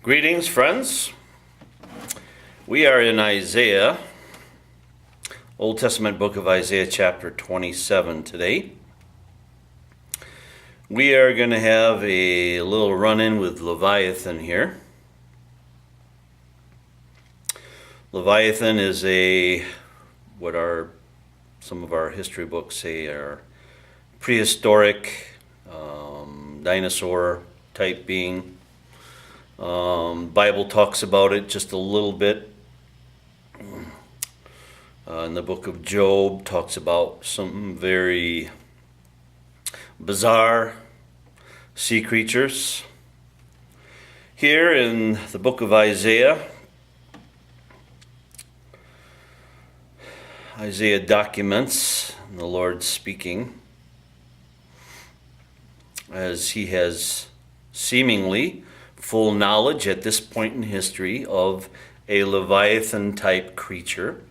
Greetings, friends. We are in Isaiah, Old Testament book of Isaiah, chapter 27 today. We are going to have a little run-in with Leviathan here. Leviathan is some of our history books say are prehistoric dinosaur type being. Bible talks about it just a little bit. In the book of Job talks about some very bizarre sea creatures. Here in the book of Isaiah, Isaiah documents the Lord speaking as he has seemingly full knowledge at this point in history of a Leviathan type creature.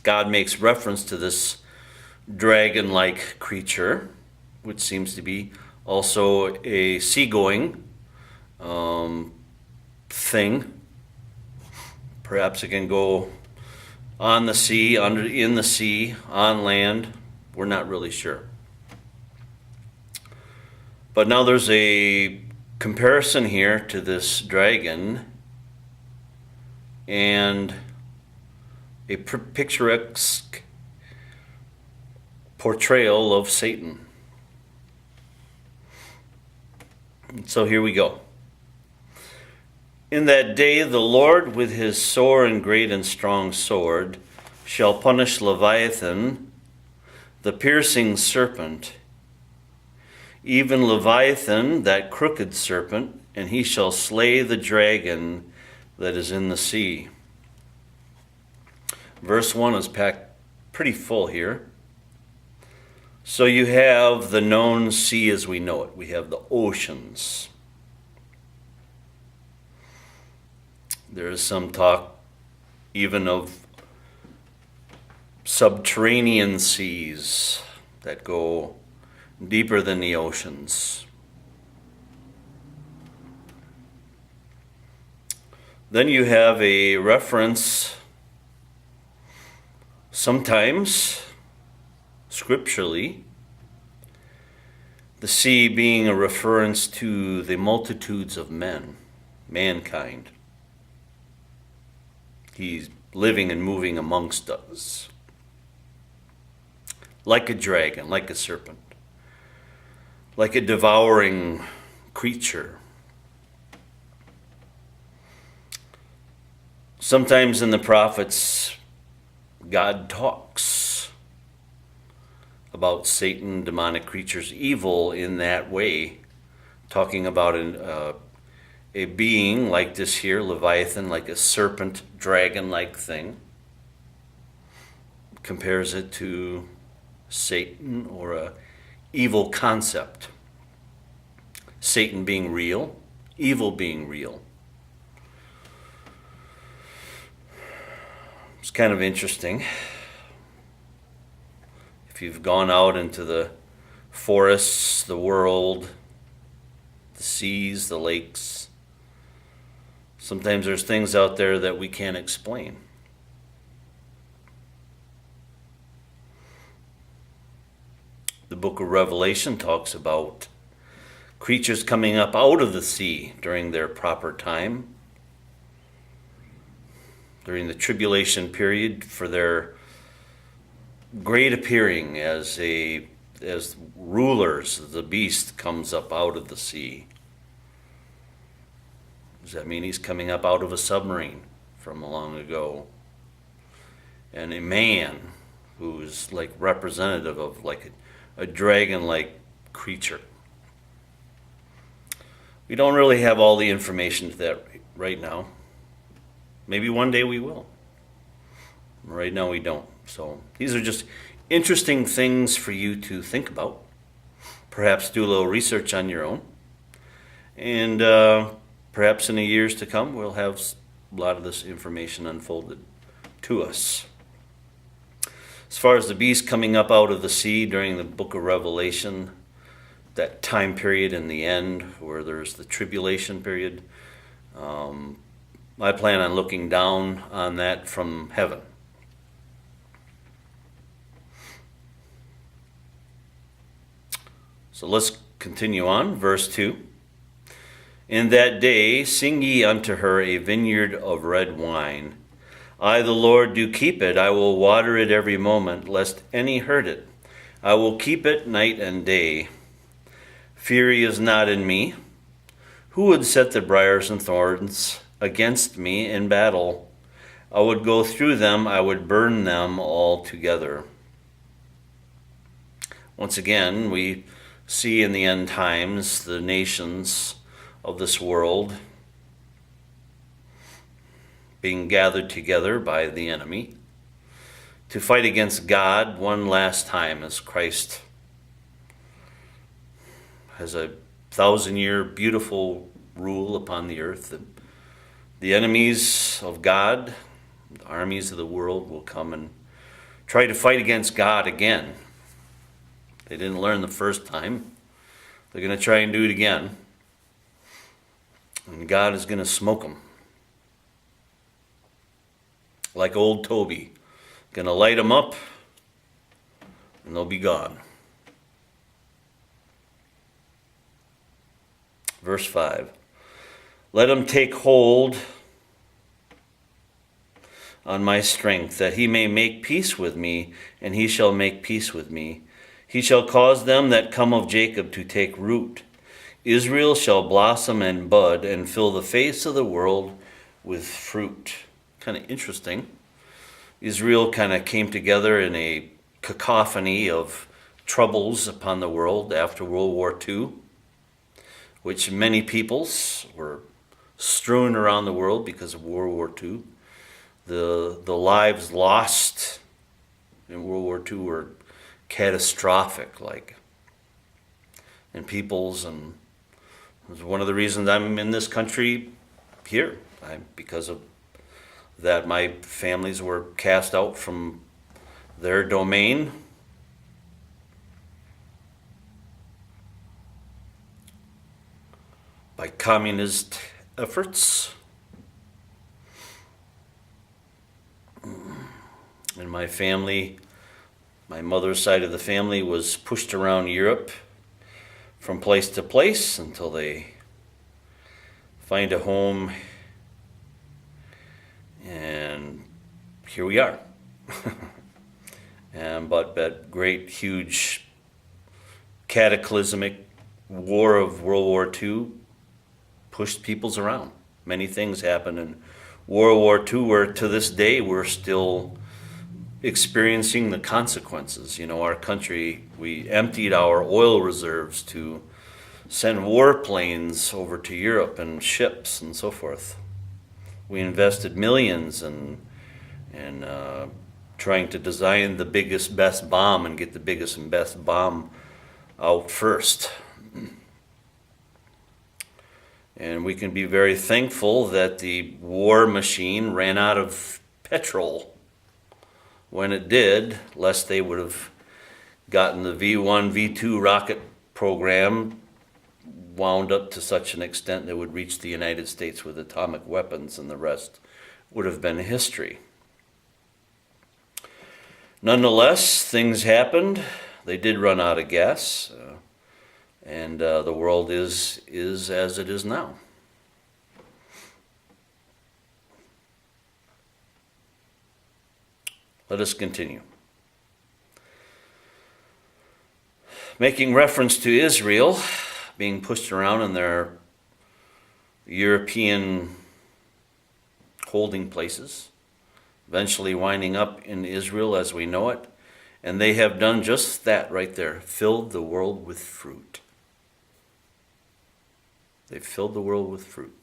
God makes reference to this dragon-like creature, which seems to be also a seagoing thing. Perhaps it can go on the sea, in the sea, on land. We're not really sure. But now there's a comparison here to this dragon and a picturesque portrayal of Satan. And so here we go. In that day the Lord with his sore and great and strong sword shall punish Leviathan, the piercing serpent, even Leviathan, that crooked serpent, and he shall slay the dragon that is in the sea. Verse 1 is packed pretty full here. So you have the known sea as we know it. We have the oceans. There is some talk even of subterranean seas that go deeper than the oceans. Then you have a reference, sometimes scripturally, the sea being a reference to the multitudes of mankind. He's living and moving amongst us, like a dragon, like a serpent, like a devouring creature. Sometimes in the prophets, God talks about Satan, demonic creatures, evil in that way, talking about a being like this here, Leviathan, like a serpent, dragon-like thing. Compares it to Satan or a evil concept. Satan being real, evil being real. It's kind of interesting. If you've gone out into the forests, the world, the seas, the lakes, sometimes there's things out there that we can't explain. The book of Revelation talks about creatures coming up out of the sea during their proper time, during the tribulation period, for their great appearing as rulers. The beast comes up out of the sea. Does that mean he's coming up out of a submarine from long ago? And a man who's like representative of like a dragon-like creature. We don't really have all the information to that right now. Maybe one day we will. Right now we don't. So these are just interesting things for you to think about. Perhaps do a little research on your own. And perhaps in the years to come we'll have a lot of this information unfolded to us. As far as the beast coming up out of the sea during the book of Revelation, that time period in the end where there's the tribulation period. I plan on looking down on that from heaven. So let's continue on, verse 2. In that day sing ye unto her a vineyard of red wine. I, the Lord, do keep it. I will water it every moment, lest any hurt it. I will keep it night and day. Fury is not in me. Who would set the briars and thorns against me in battle? I would go through them, I would burn them all together. Once again, we see in the end times the nations of this world being gathered together by the enemy to fight against God one last time as Christ has a 1,000-year beautiful rule upon the earth. The enemies of God, the armies of the world, will come and try to fight against God again. They didn't learn the first time. They're going to try and do it again. And God is going to smoke them. Like old Toby. Going to light them up, and they'll be gone. Verse 5. Let him take hold on my strength, that he may make peace with me, and he shall make peace with me. He shall cause them that come of Jacob to take root. Israel shall blossom and bud, and fill the face of the world with fruit. Kind of interesting. Israel kind of came together in a cacophony of troubles upon the world after World War II, which many peoples were strewn around the world because of World War II. The lives lost in World War II were catastrophic, in peoples, and it was one of the reasons I'm in this country here. Because of that, my families were cast out from their domain. By communist efforts. And my family, my mother's side of the family, was pushed around Europe from place to place until they find a home, and here we are. But that great, huge, cataclysmic war of World War II pushed peoples around. Many things happened in World War II where to this day we're still experiencing the consequences. Our country, we emptied our oil reserves to send warplanes over to Europe and ships and so forth. We invested millions in trying to design the biggest, best bomb and get the biggest and best bomb out first. And we can be very thankful that the war machine ran out of petrol when it did, lest they would have gotten the V1, V2 rocket program wound up to such an extent that would reach the United States with atomic weapons, and the rest would have been history. Nonetheless, things happened. They did run out of gas, and the world is as it is now. Let us continue. Making reference to Israel being pushed around in their European holding places, eventually winding up in Israel as we know it. And they have done just that right there, filled the world with fruit. They've filled the world with fruit.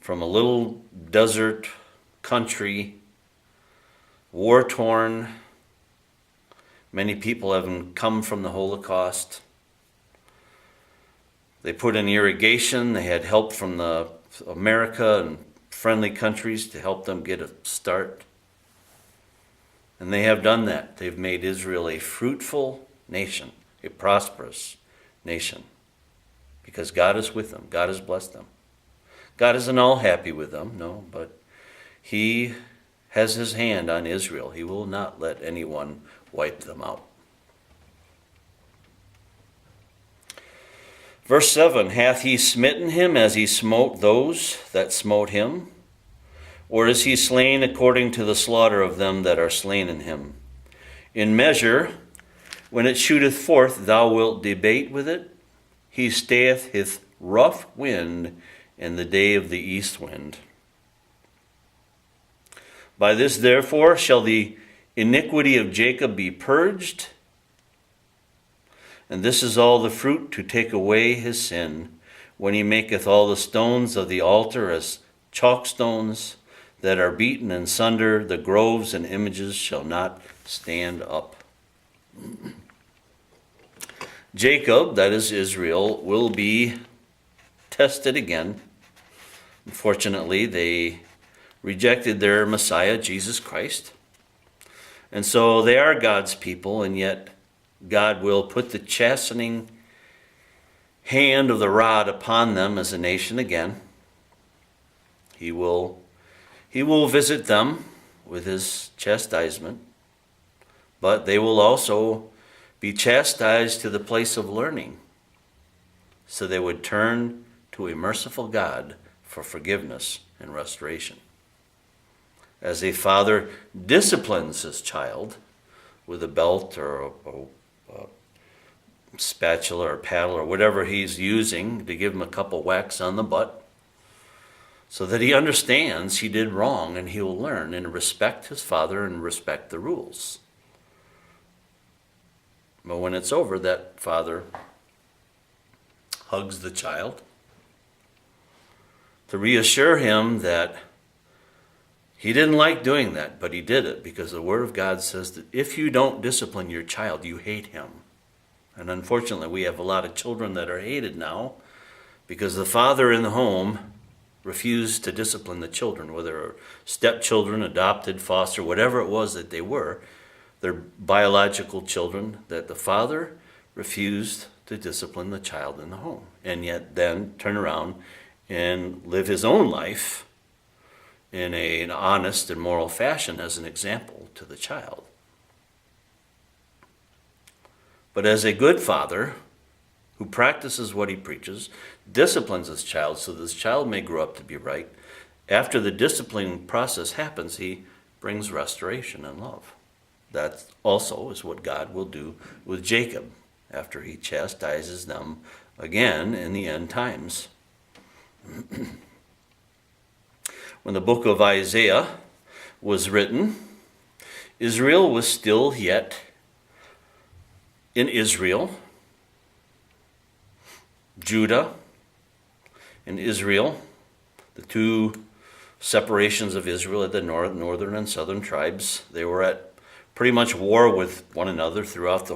From a little desert country, war-torn, many people have come from the Holocaust. They put in irrigation. They had help from America and friendly countries to help them get a start. And they have done that. They've made Israel a fruitful nation, a prosperous nation, because God is with them. God has blessed them. God isn't all happy with them, no, but he has his hand on Israel. He will not let anyone wipe them out. Verse 7, hath he smitten him as he smote those that smote him? Or is he slain according to the slaughter of them that are slain in him? In measure, when it shooteth forth, thou wilt debate with it. He stayeth his rough wind in the day of the east wind. By this therefore shall the iniquity of Jacob be purged, and this is all the fruit to take away his sin, when he maketh all the stones of the altar as chalk stones that are beaten in sunder, the groves and images shall not stand up. Jacob, that is Israel, will be tested again. Unfortunately, they rejected their Messiah, Jesus Christ. And so they are God's people, and yet God will put the chastening hand of the rod upon them as a nation again. He will visit them with his chastisement, but they will also be chastised to the place of learning, so they would turn to a merciful God for forgiveness and restoration. As a father disciplines his child with a belt or a spatula or paddle or whatever he's using to give him a couple whacks on the butt, so that he understands he did wrong, and he will learn and respect his father and respect the rules. But when it's over, that father hugs the child to reassure him that he didn't like doing that, but he did it because the Word of God says that if you don't discipline your child, you hate him. And unfortunately, we have a lot of children that are hated now because the father in the home refused to discipline the children, whether stepchildren, adopted, foster, whatever it was that they were, their biological children, that the father refused to discipline the child in the home, and yet then turn around and live his own life in an honest and moral fashion as an example to the child. But as a good father who practices what he preaches, disciplines his child so this child may grow up to be right, after the disciplining process happens, he brings restoration and love. That also is what God will do with Jacob after he chastises them again in the end times. When the book of Isaiah was written, Israel was still yet in Israel. Judah and Israel, the two separations of Israel at the northern and southern tribes, they were at pretty much war with one another throughout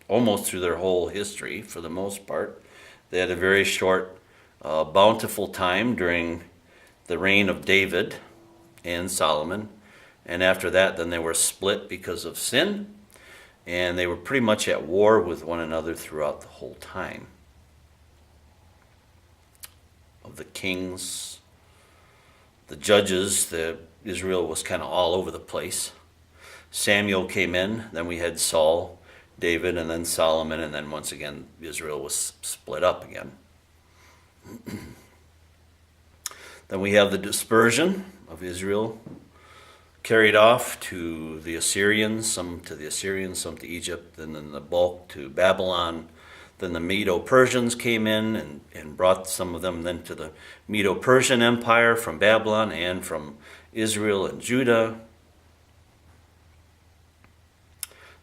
almost through their whole history for the most part. They had a very short, bountiful time during the reign of David and Solomon. And after that, then they were split because of sin. And they were pretty much at war with one another throughout the whole time. Of the kings, the judges, Israel was kind of all over the place. Samuel came in, then we had Saul, David, and then Solomon, and then once again Israel was split up again. Then we have the dispersion of Israel, carried off to the Assyrians, some to Egypt, and then the bulk to Babylon. Then the Medo-Persians came in and brought some of them then to the Medo-Persian Empire from Babylon and from Israel and Judah.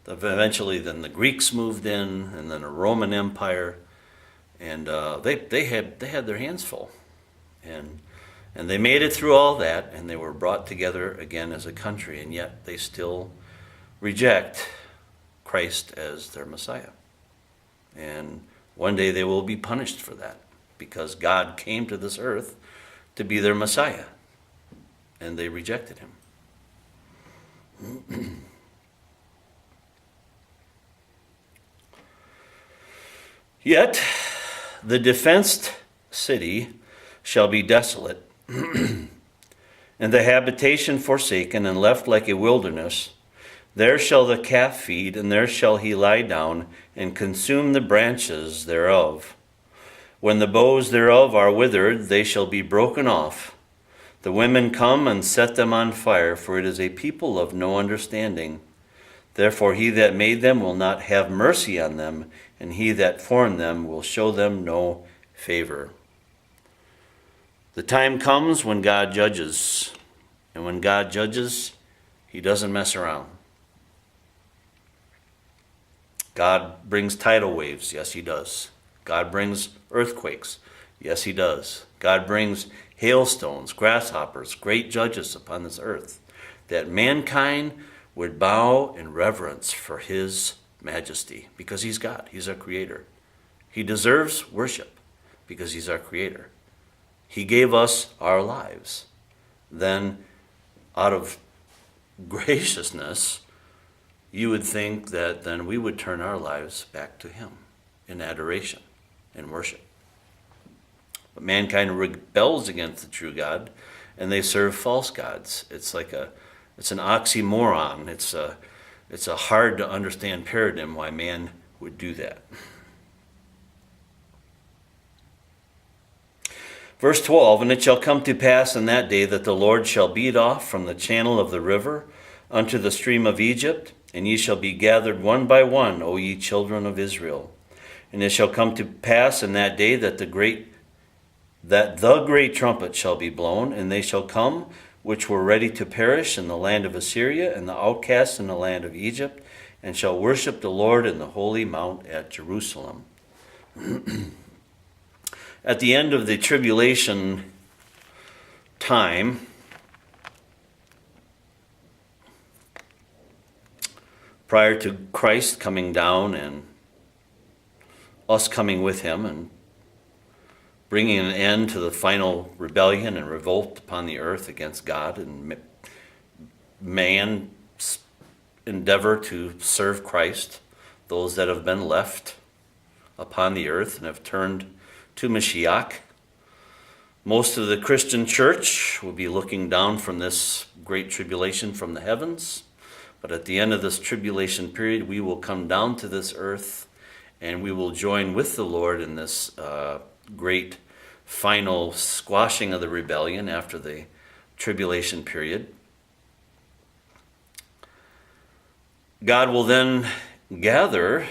Eventually then the Greeks moved in, and then a Roman Empire, and they had their hands full. And they made it through all that, and they were brought together again as a country, and yet they still reject Christ as their Messiah. And one day they will be punished for that, because God came to this earth to be their Messiah, and they rejected him. Yet the defenced city shall be desolate, and the habitation forsaken and left like a wilderness. There shall the calf feed, and there shall he lie down, and consume the branches thereof. When the boughs thereof are withered, they shall be broken off. The women come and set them on fire, for it is a people of no understanding. Therefore he that made them will not have mercy on them, and he that formed them will show them no favor. The time comes when God judges, and when God judges, he doesn't mess around. God brings tidal waves, yes he does. God brings earthquakes, yes he does. God brings hailstones, grasshoppers, great judges upon this earth, that mankind would bow in reverence for his majesty, because he's God, he's our creator. He deserves worship because he's our creator. He gave us our lives. Then, out of graciousness, you would think that then we would turn our lives back to him in adoration and worship. But mankind rebels against the true God, and they serve false gods. It's an oxymoron. It's a hard to understand paradigm why man would do that. Verse 12, and it shall come to pass in that day that the Lord shall beat off from the channel of the river unto the stream of Egypt, and ye shall be gathered one by one, O ye children of Israel. And it shall come to pass in that day that the great trumpet shall be blown, and they shall come which were ready to perish in the land of Assyria, and the outcasts in the land of Egypt, and shall worship the Lord in the holy mount at Jerusalem. At the end of the tribulation time, prior to Christ coming down and us coming with him and bringing an end to the final rebellion and revolt upon the earth against God and man's endeavor to serve Christ, those that have been left upon the earth and have turned to Mashiach. Most of the Christian church will be looking down from this great tribulation from the heavens. But at the end of this tribulation period, we will come down to this earth and we will join with the Lord in this great final squashing of the rebellion after the tribulation period. God will then gather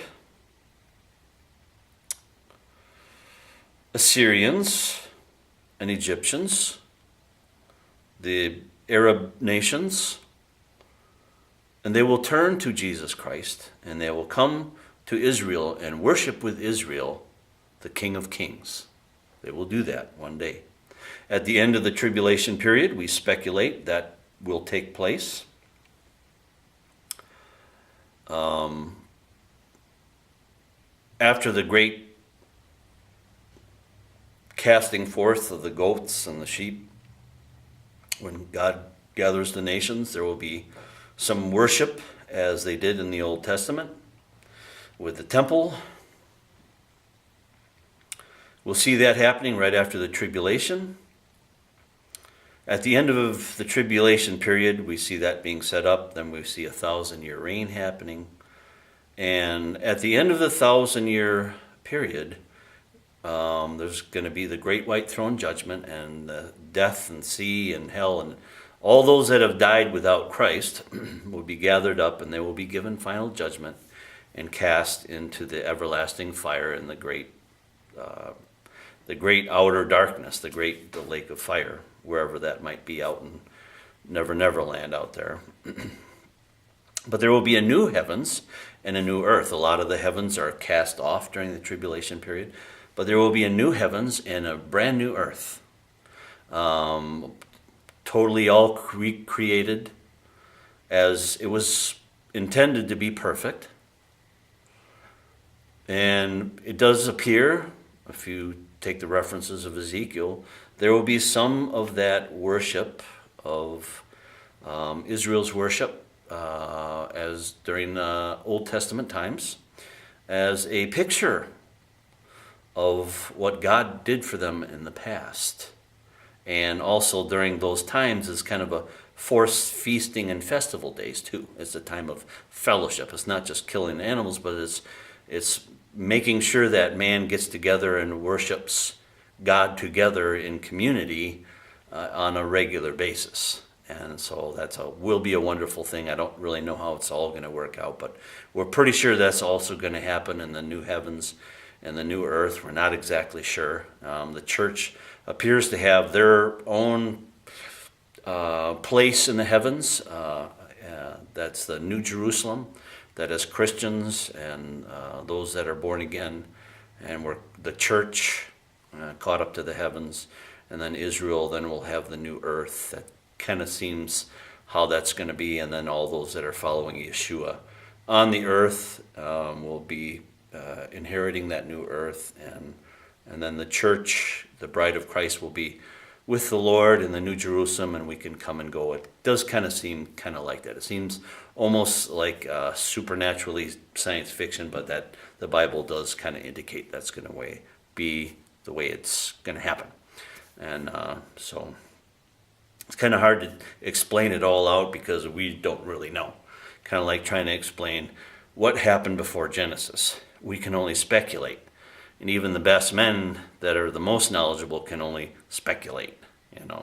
Assyrians and Egyptians, the Arab nations, and they will turn to Jesus Christ, and they will come to Israel and worship with Israel the King of Kings. They will do that one day. At the end of the tribulation period, we speculate that will take place. After the great casting forth of the goats and the sheep, when God gathers the nations, there will be some worship as they did in the Old Testament with the temple. We'll see that happening right after the tribulation. At the end of the tribulation period, we see that being set up. Then we see 1,000-year reign happening. And at the end of the 1,000-year period, there's going to be the great white throne judgment, and death and sea and hell, and all those that have died without Christ will be gathered up, and they will be given final judgment and cast into the everlasting fire in the great outer darkness, the lake of fire, wherever that might be, out in Never Land out there. But there will be a new heavens and a new earth. A lot of the heavens are cast off during the tribulation period, but there will be a new heavens and a brand new earth. Totally all created as it was intended to be perfect. And it does appear, if you take the references of Ezekiel, there will be some of that worship of Israel's worship as during Old Testament times as a picture of what God did for them in the past. And also during those times is kind of a forced feasting and festival days too. It's a time of fellowship. It's not just killing animals, but it's making sure that man gets together and worships God together in community on a regular basis. And so will be a wonderful thing. I don't really know how it's all going to work out, but we're pretty sure that's also going to happen in the new heavens and the new earth. We're not exactly sure. The church appears to have their own place in the heavens. That's the New Jerusalem, that as Christians and those that are born again, and we're the church caught up to the heavens, and then Israel then will have the new earth. That kind of seems how that's going to be, and then all those that are following Yeshua on the earth will be inheriting that new earth, and then the church, the bride of Christ, will be with the Lord in the New Jerusalem, and we can come and go. It does kind of seem kind of like that. It seems almost like supernaturally science fiction, but that the Bible does kind of indicate that's going to be the way it's going to happen. And so it's kind of hard to explain it all out because we don't really know. Kind of like trying to explain what happened before Genesis. We can only speculate. And even the best men that are the most knowledgeable can only speculate,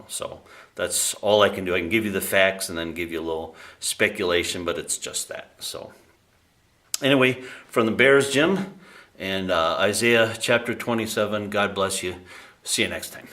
So that's all I can do. I can give you the facts and then give you a little speculation, but it's just that. So anyway, from the Bears Gym and Isaiah chapter 27, God bless you. See you next time.